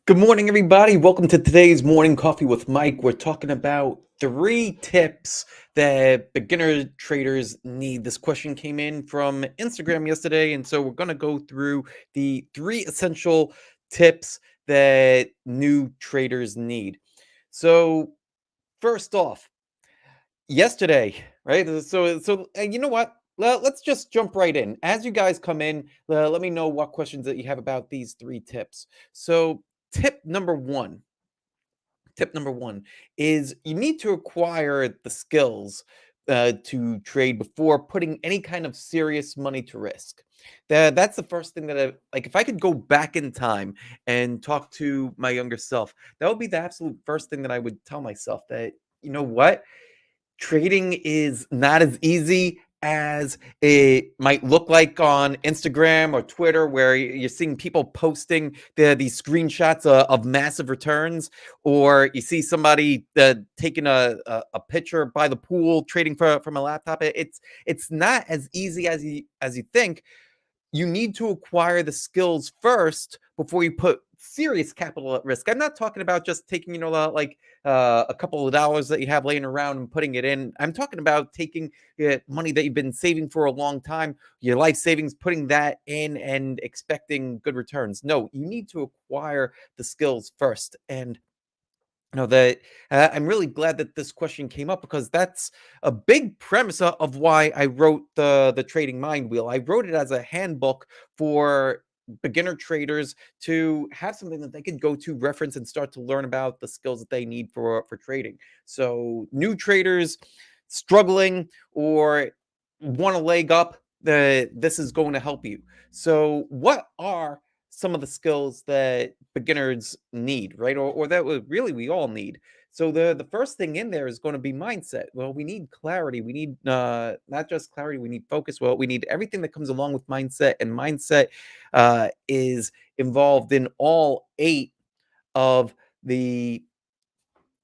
Good morning, everybody. Welcome to today's Morning Coffee with Mike. We're talking about 3 tips that beginner traders need. This question came in from Instagram yesterday, and so we're going to go through the 3 essential tips that new traders need. So, first off, yesterday, right? You know what? Let's just jump right in. As you guys come in, let me know what questions that you have about these 3 tips. So, tip number one tip number one is you need to acquire the skills to trade before putting any kind of serious money to risk. That's the first thing that I like. If I could go back in time and talk to my younger self, that would be the absolute first thing that I would tell myself, that you know what, trading is not as easy as it might look like on Instagram or Twitter, where you're seeing people posting these screenshots of massive returns, or you see somebody taking a picture by the pool trading from a laptop. It's not as easy as you think. You need to acquire the skills first before you put serious capital at risk. I'm not talking about just taking, a couple of dollars that you have laying around and putting it in. I'm talking about taking money that you've been saving for a long time, your life savings, putting that in and expecting good returns. No, you need to acquire the skills first. And no, that I'm really glad that this question came up, because that's a big premise of why I wrote the Trading Mind Wheel. I wrote it as a handbook for beginner traders to have something that they could go to reference and start to learn about the skills that they need for trading. So new traders struggling or want a leg up, this is going to help you. So what are some of the skills that beginners need, right? Or that really we all need. So the first thing in there is going to be mindset. Well, we need clarity. We need not just clarity. We need focus. Well, we need everything that comes along with mindset, and mindset is involved in all 8 of the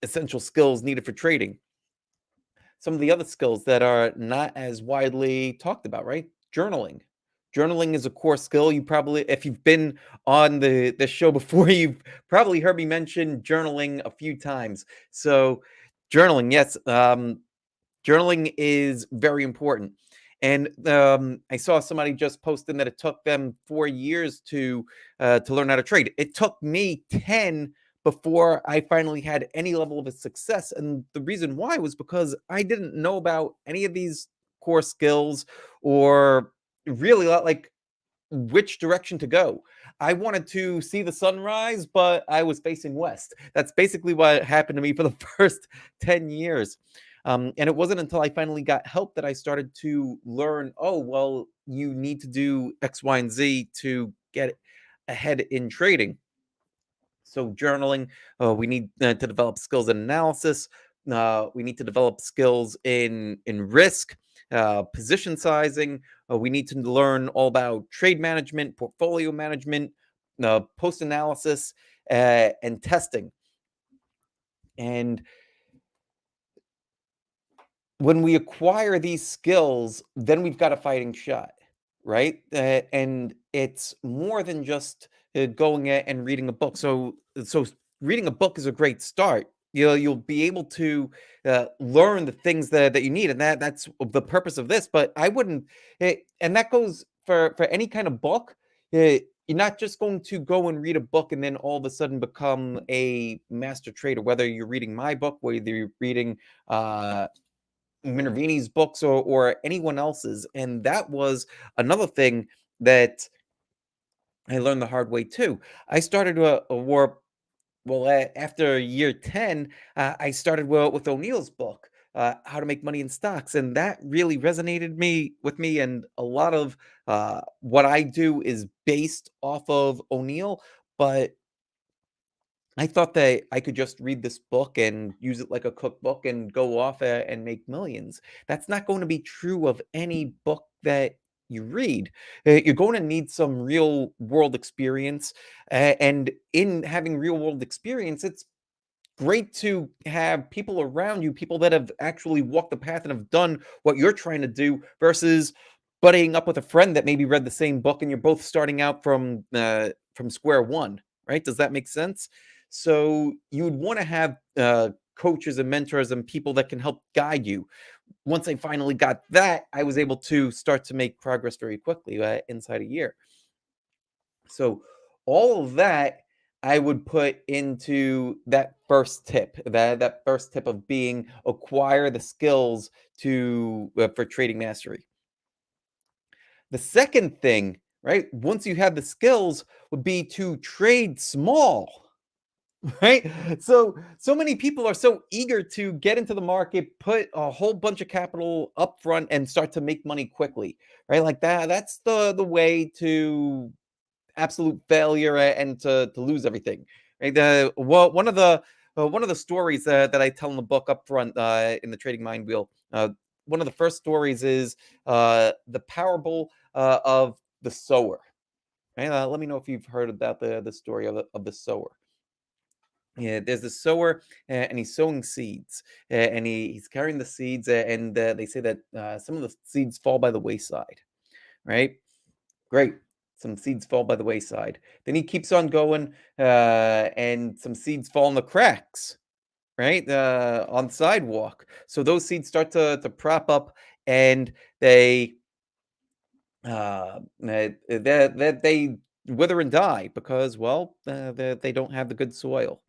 essential skills needed for trading. Some of the other skills that are not as widely talked about, right? Journaling. Journaling is a core skill. You probably, if you've been on the show before, you've probably heard me mention journaling a few times. So, journaling, yes, journaling is very important. And I saw somebody just posting that it took them 4 years to learn how to trade. It took me 10 before I finally had any level of a success. And the reason why was because I didn't know about any of these core skills, or really like which direction to go. I wanted to see the sunrise, but I was facing west. That's basically what happened to me for the first 10 years. And it wasn't until I finally got help that I started to learn, oh, well, you need to do X, Y, and Z to get ahead in trading. So, journaling, we need to develop skills in analysis. We need to develop skills in risk, position sizing. We need to learn all about trade management, portfolio management, post analysis, and testing. And when we acquire these skills, then we've got a fighting shot, right? And it's more than just going and reading a book. So reading a book is a great start. You'll be able to learn the things that you need, and that's the purpose of this. But I wouldn't, and that goes for any kind of book. You're not just going to go and read a book and then all of a sudden become a master trader. Whether you're reading my book, whether you're reading Minervini's books, or anyone else's. And that was another thing that I learned the hard way too. I started a war. Well, after year 10, I started with O'Neill's book, How to Make Money in Stocks. And that really resonated with me. And a lot of what I do is based off of O'Neill. But I thought that I could just read this book and use it like a cookbook and go off and make millions. That's not going to be true of any book that you read. You're going to need some real world experience. And in having real world experience, it's great to have people around you, people that have actually walked the path and have done what you're trying to do, versus buddying up with a friend that maybe read the same book and you're both starting out from square one. right? Does that make sense? So you would want to have coaches and mentors and people that can help guide you. Once I finally got that, I was able to start to make progress very quickly inside a year. So all of that I would put into that first tip, that first tip of being acquire the skills to for trading mastery. The second thing, right, once you have the skills, would be to trade small. Right? So many people are so eager to get into the market, put a whole bunch of capital up front and start to make money quickly, right? Like that's the way to absolute failure and to lose everything. Right? Well, one of the stories that I tell in the book up front in the Trading Mind Wheel. One of the first stories is the parable of the sower. Right? Let me know if you've heard about the story of the sower. Yeah, there's the sower, and he's sowing seeds, and he's carrying the seeds, and they say that some of the seeds fall by the wayside. Right? Great. Some seeds fall by the wayside. Then he keeps on going, and some seeds fall in the cracks, right? On the sidewalk. So those seeds start to prop up, and they wither and die because, well, they don't have the good soil.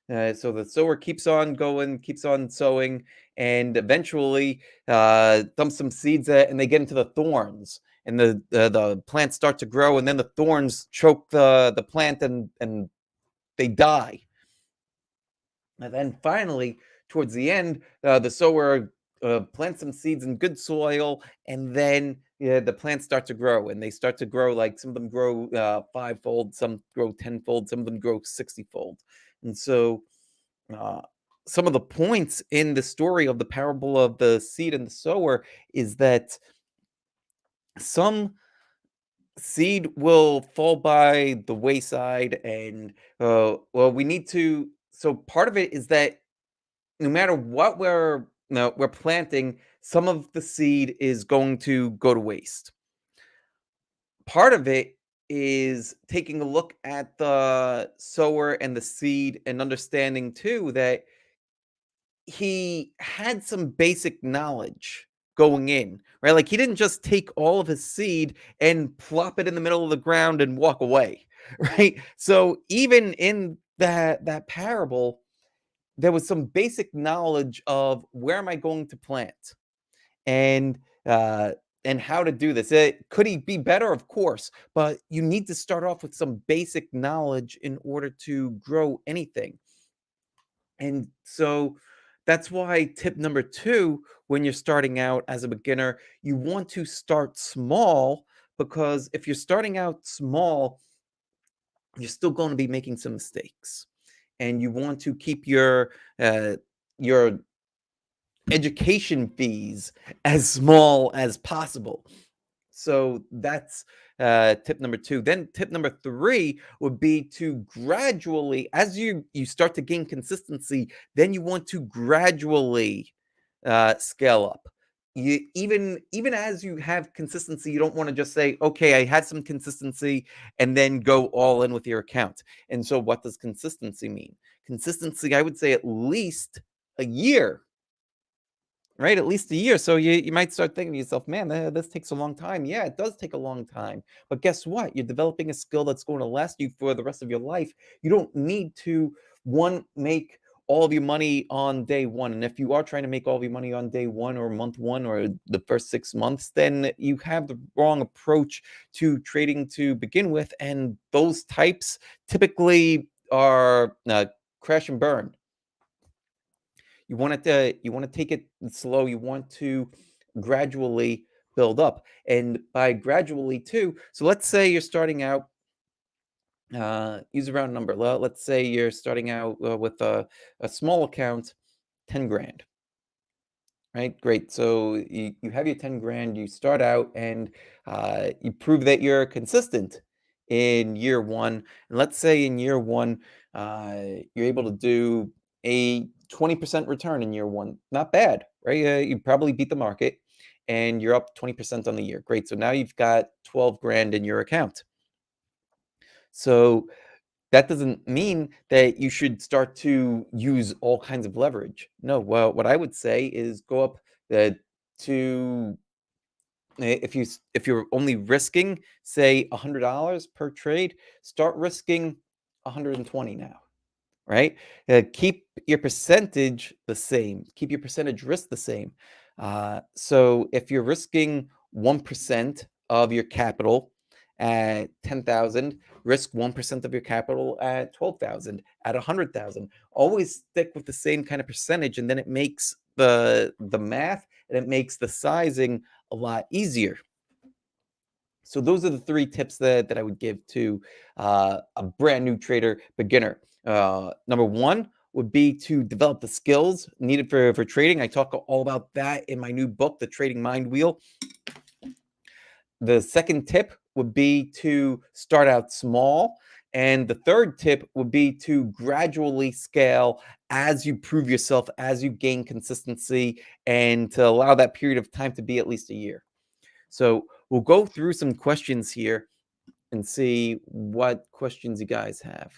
So the sower keeps on going, keeps on sowing, and eventually dumps some seeds, and they get into the thorns, and the plants start to grow, and then the thorns choke the plant, and they die. And then finally, towards the end, the sower plants some seeds in good soil, and then the plants start to grow, and they start to grow like some of them grow fivefold, some grow tenfold, some of them grow 60-fold. And so uh, some of the points in the story of the parable of the seed and the sower is that some seed will fall by the wayside, and well, we need to. So part of it is that no matter what we're planting, some of the seed is going to go to waste. Part of it is taking a look at the sower and the seed and understanding too that he had some basic knowledge going in, right? Like he didn't just take all of his seed and plop it in the middle of the ground and walk away, right? So even in that parable, there was some basic knowledge of where am I going to plant and uh and how to do this. Could he be better? Of course, but you need to start off with some basic knowledge in order to grow anything. And so that's why tip number two, when you're starting out as a beginner, you want to start small because if you're starting out small, you're still going to be making some mistakes. And you want to keep your education fees as small as possible. So that's tip number two. Then tip number three would be to gradually, as you start to gain consistency, then you want to gradually scale up. You even as you have consistency, you don't want to just say, "Okay, I had some consistency," and then go all in with your account. And so, what does consistency mean? Consistency, I would say, at least a year, right? At least a year. So you might start thinking to yourself, man, this takes a long time. Yeah, it does take a long time. But guess what? You're developing a skill that's going to last you for the rest of your life. You don't need to one make all of your money on day one. And if you are trying to make all of your money on day one or month one or the first 6 months, then you have the wrong approach to trading to begin with. And those types typically are crash and burn. You want to take it slow. You want to gradually build up. And by gradually too, so let's say you're starting out, use a round number. Let's say you're starting out with a small account, 10 grand, right? Great. So you have your 10 grand, you start out and you prove that you're consistent in year one. And let's say in year one, you're able to do a 20% return in year one. Not bad, right? You probably beat the market and you're up 20% on the year. Great. So now you've got 12 grand in your account. So That doesn't mean that you should start to use all kinds of leverage. No, well, what I would say is go up to if you're only risking say $100 per trade, start risking 120 now, right? Keep your percentage the same. Keep your percentage risk the same. So if you're risking 1% of your capital at 10,000, risk 1% of your capital at 12,000, at 100,000. Always stick with the same kind of percentage, and then it makes the math and it makes the sizing a lot easier. So those are the three tips that I would give to a brand new trader beginner. Number one would be to develop the skills needed for trading. I talk all about that in my new book, The Trading Mind Wheel. The second tip would be to start out small. And the third tip would be to gradually scale as you prove yourself, as you gain consistency, and to allow that period of time to be at least a year. So we'll go through some questions here and see what questions you guys have.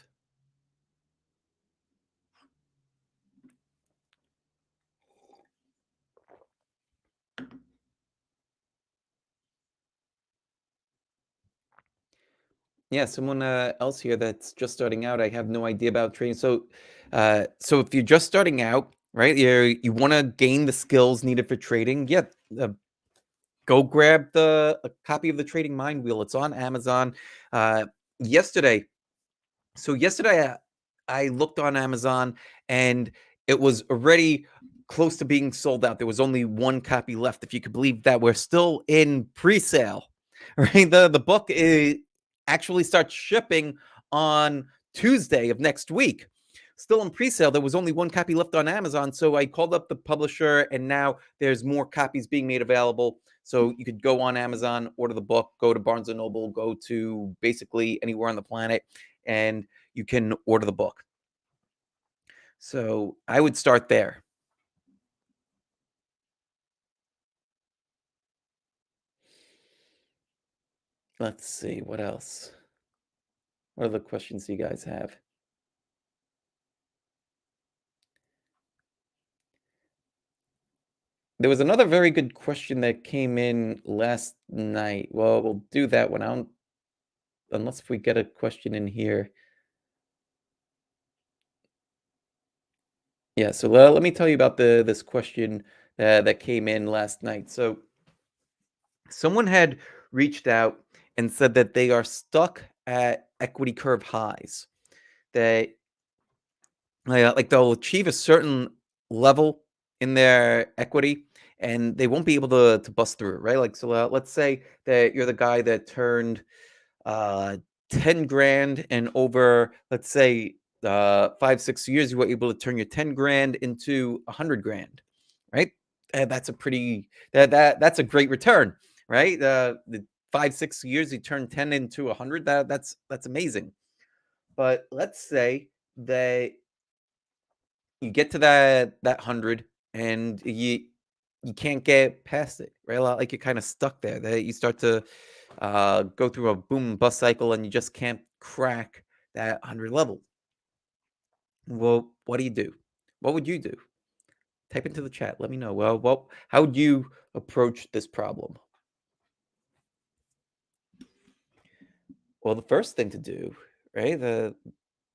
Yeah, someone else here that's just starting out. I have no idea about trading. So if you're just starting out, right, you want to gain the skills needed for trading. Yeah, go grab a copy of the Trading Mind Wheel. It's on Amazon. Uh, yesterday, yesterday I looked on Amazon and it was already close to being sold out. There was only one copy left, if you could believe that. We're still in pre-sale, right? The book actually starts shipping on Tuesday of next week. Still in pre-sale. There was only one copy left on Amazon, so I called up the publisher, and now there's more copies being made available. So you could go on Amazon, order the book, go to Barnes and Noble, go to basically anywhere on the planet, and you can order the book. So I would start there. Let's see what else. What other questions do you guys have? There was another very good question that came in last night. Well, we'll do that one. I don't, unless if we get a question in here. Yeah, so let me tell you about this question that came in last night. So someone had reached out and said that they are stuck at equity curve highs. That like they'll achieve a certain level in their equity and they won't be able to bust through, right? Like, so let's say that you're the guy that turned uh 10 grand, and over, let's say, 5 6 years, you were able to turn your 10 grand into 100 grand, right? And that's a pretty that's a great return, right? The 5 6 years you turn 10 into 100, that's amazing. But let's say that you get to that 100 and you can't get past it, right? Like you're kind of stuck there. That you start to go through a boom and bust cycle and you just can't crack that 100 level. Well, what do you do? What would you do? Type into the chat. Let me know. Well, how would you approach this problem? Well, the first thing to do, right?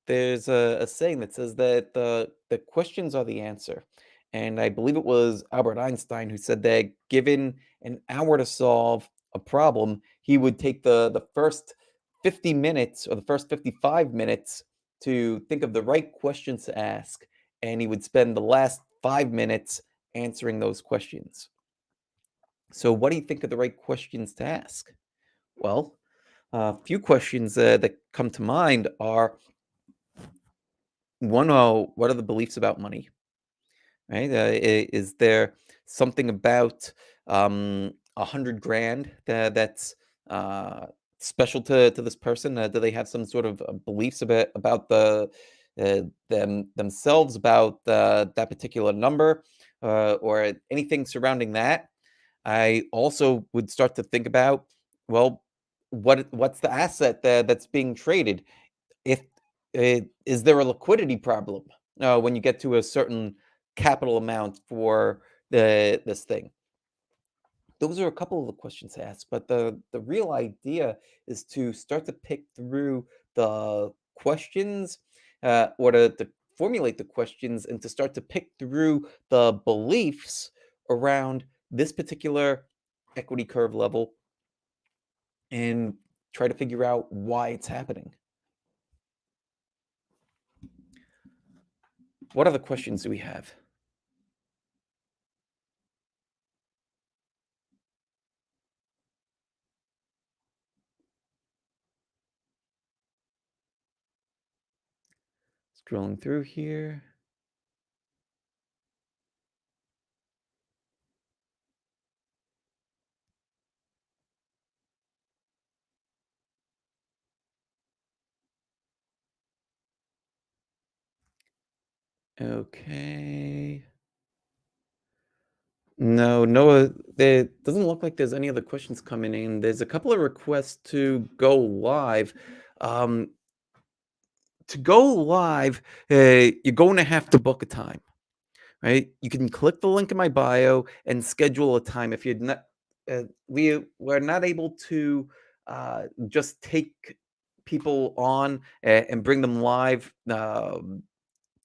There's a saying that says that the questions are the answer. And I believe it was Albert Einstein who said that given an hour to solve a problem, he would take the first 50 minutes or the first 55 minutes to think of the right questions to ask. And he would spend the last 5 minutes answering those questions. So, what do you think are the right questions to ask? Well, a few questions that come to mind are one, what are the beliefs about money? Right? Is there something about 100 grand that's uh, special to this person? Do they have some sort of beliefs about themselves about that particular number, or anything surrounding that? I also would start to think about, well, what's the asset that's being traded? If Is there a liquidity problem when you get to a certain capital amount for this thing? Those are a couple of the questions to ask, but the real idea is to start to pick through the questions, or to formulate the questions, and to start to pick through the beliefs around this particular equity curve level, and try to figure out why it's happening. What other questions do we have? Scrolling through here. Okay. No, Noah, there doesn't look like there's any other questions coming in. There's a couple of requests to go live. Um, to go live, you're going to have to book a time, right? You can click the link in my bio and schedule a time. If you're not, we're not able to just take people on and bring them live.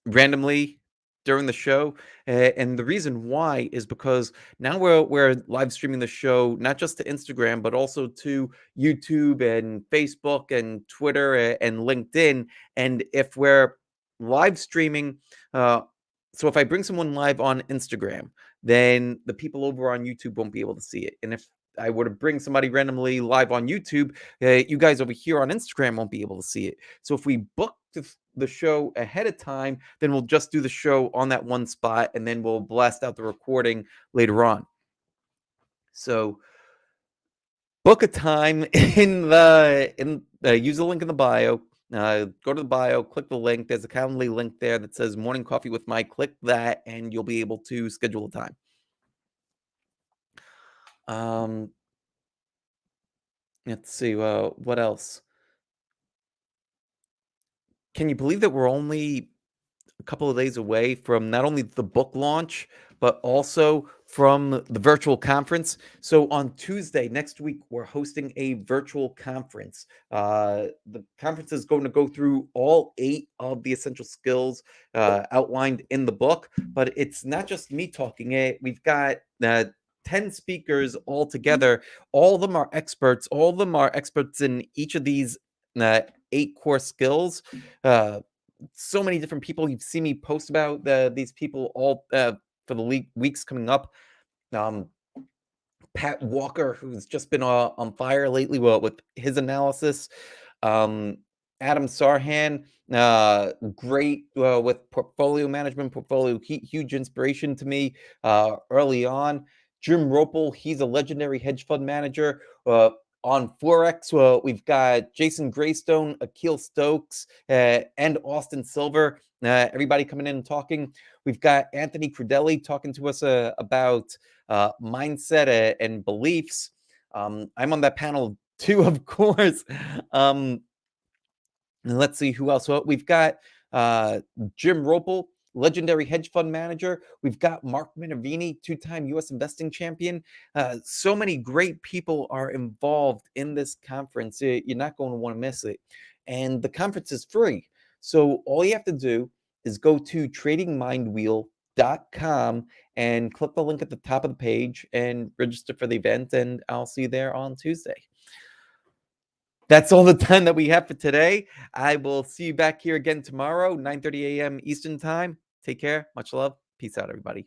Randomly during the show. And the reason why is because now we're live streaming the show not just to Instagram but also to YouTube and Facebook and Twitter and LinkedIn. And if we're live streaming, uh, so if I bring someone live on Instagram, then the people over on YouTube won't be able to see it. And if I were to bring somebody randomly live on YouTube, you guys over here on Instagram won't be able to see it. So if we book the show ahead of time, then we'll just do the show on that one spot, and then we'll blast out the recording later on. So book a time use the link in the bio. Go to the bio, click the link. There's a Calendly link there that says Morning Coffee with Mike. Click that, and you'll be able to schedule a time. Um, let's see. What else? Can you believe that we're only a couple of days away from not only the book launch, but also from the virtual conference? So on Tuesday next week, we're hosting a virtual conference. The conference is going to go through all 8 of the essential skills outlined in the book, but it's not just me talking it. We've got 10 speakers all together. All of them are experts. All of them are experts in each of these 8 core skills. So many different people. You've seen me post about these people all for the weeks coming up. Um, Pat Walker, who's just been on fire lately with his analysis. Um, Adam Sarhan, great with portfolio management, huge inspiration to me early on. Jim Ropel, he's a legendary hedge fund manager. On Forex, we've got Jason Greystone, Akil Stokes, and Austin Silver. Everybody coming in and talking. We've got Anthony Crudelli talking to us about mindset and beliefs. I'm on that panel too, of course. And let's see who else. Well, we've got Jim Ropel, legendary hedge fund manager. We've got Mark Minervini, 2-time U.S. investing champion. So many great people are involved in this conference. You're not going to want to miss it. And the conference is free. So all you have to do is go to tradingmindwheel.com and click the link at the top of the page and register for the event. And I'll see you there on Tuesday. That's all the time that we have for today. I will see you back here again tomorrow, 9:30 a.m. Eastern Time. Take care. Much love. Peace out, everybody.